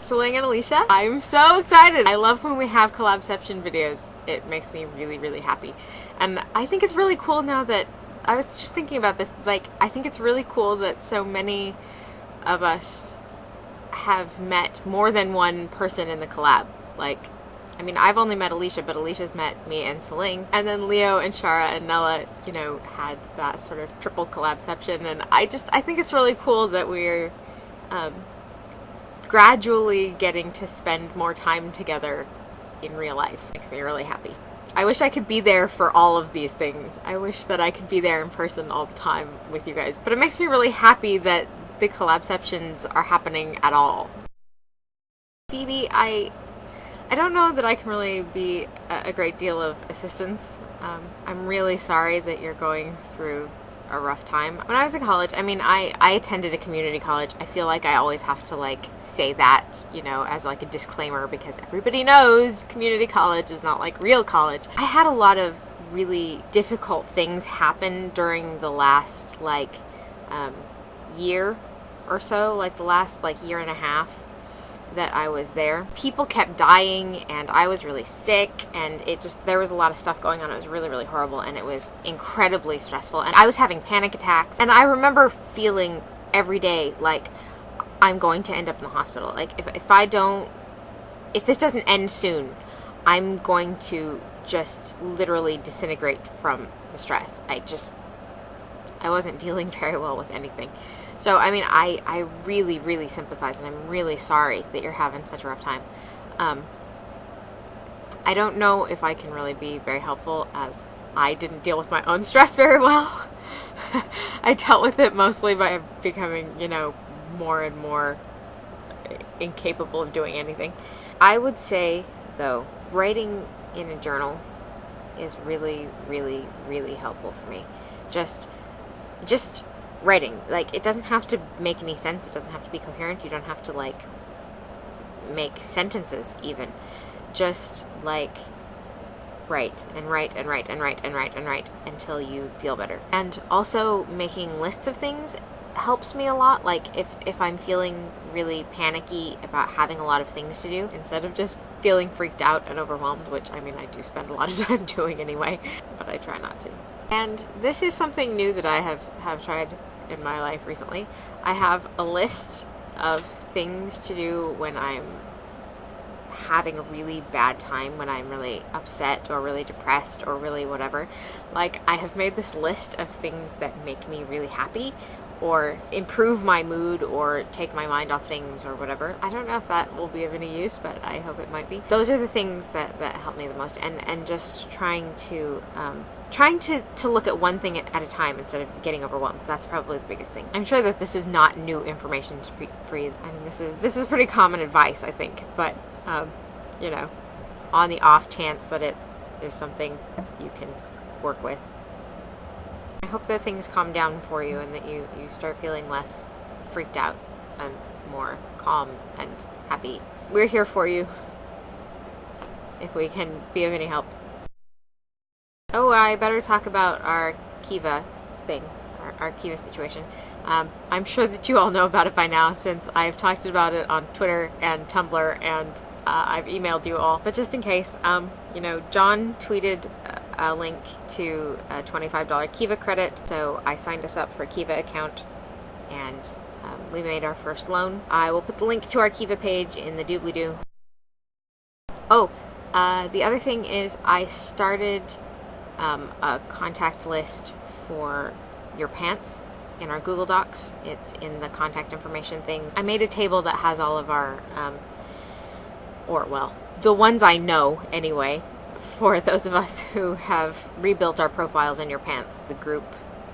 Celine and Alicia. I'm so excited. I love when we have collabception videos. It makes me really, really happy. And I think it's really cool now that, I was just thinking about this, like, I think it's really cool that so many of us have met more than one person in the collab. Like, I mean, I've only met Alicia, but Alicia's met me and Celine. And then Leo and Shara and Nella, you know, had that sort of triple collabception. And I think it's really cool that we're gradually getting to spend more time together in real life. Makes me really happy. I wish I could be there for all of these things. I wish that I could be there in person all the time with you guys. But it makes me really happy that the collabceptions are happening at all. Phoebe, I don't know that I can really be a great deal of assistance. I'm really sorry that you're going through a rough time. When I was in college, I mean, I attended a community college. I feel like I always have to like say that, you know, as like a disclaimer, because everybody knows community college is not like real college. I had a lot of really difficult things happen during the last like year or so, like the last like year and a half that I was there. People kept dying and I was really sick, and there was a lot of stuff going on. It was really, really horrible, and it was incredibly stressful, and I was having panic attacks, and I remember feeling every day like I'm going to end up in the hospital. Like if this doesn't end soon, I'm going to just literally disintegrate from the stress. I wasn't dealing very well with anything. So, I mean, I really, really sympathize, and I'm really sorry that you're having such a rough time. I don't know if I can really be very helpful, as I didn't deal with my own stress very well. I dealt with it mostly by becoming, you know, more and more incapable of doing anything. I would say, though, writing in a journal is really, really, really helpful for me. Just writing. Like, it doesn't have to make any sense. It doesn't have to be coherent. You don't have to, like, make sentences, even. Just, like, write and write and write and write and write and write until you feel better. And also, making lists of things helps me a lot. Like, if I'm feeling really panicky about having a lot of things to do, instead of just feeling freaked out and overwhelmed, which, I mean, I do spend a lot of time doing anyway, but I try not to. And this is something new that I have tried in my life recently. I have a list of things to do when I'm having a really bad time, when I'm really upset or really depressed or really whatever. Like, I have made this list of things that make me really happy or improve my mood or take my mind off things or whatever. I don't know if that will be of any use, but I hope it might be. Those are the things that help me the most, and just trying to look at one thing at a time instead of getting overwhelmed. That's probably the biggest thing. I'm sure that this is not new information for you. I mean, this is pretty common advice, I think, but you know, on the off chance that it is something you can work with. I hope that things calm down for you, and that you start feeling less freaked out and more calm and happy. We're here for you if we can be of any help. Oh, I better talk about our Kiva thing, our Kiva situation. I'm sure that you all know about it by now, since I've talked about it on Twitter and Tumblr, and I've emailed you all. But just in case, you know, John tweeted a link to a $25 Kiva credit, so I signed us up for a Kiva account, and we made our first loan. I will put the link to our Kiva page in the doobly-doo. Oh, the other thing is I started a contact list for Your Pants in our Google Docs. It's in the contact information thing. I made a table that has all of our, the ones I know anyway, for those of us who have rebuilt our profiles in Your Pants. The group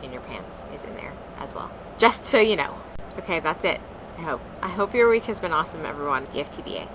in Your Pants is in there as well. Just so you know. Okay, that's it. I hope your week has been awesome, everyone. DFTBA.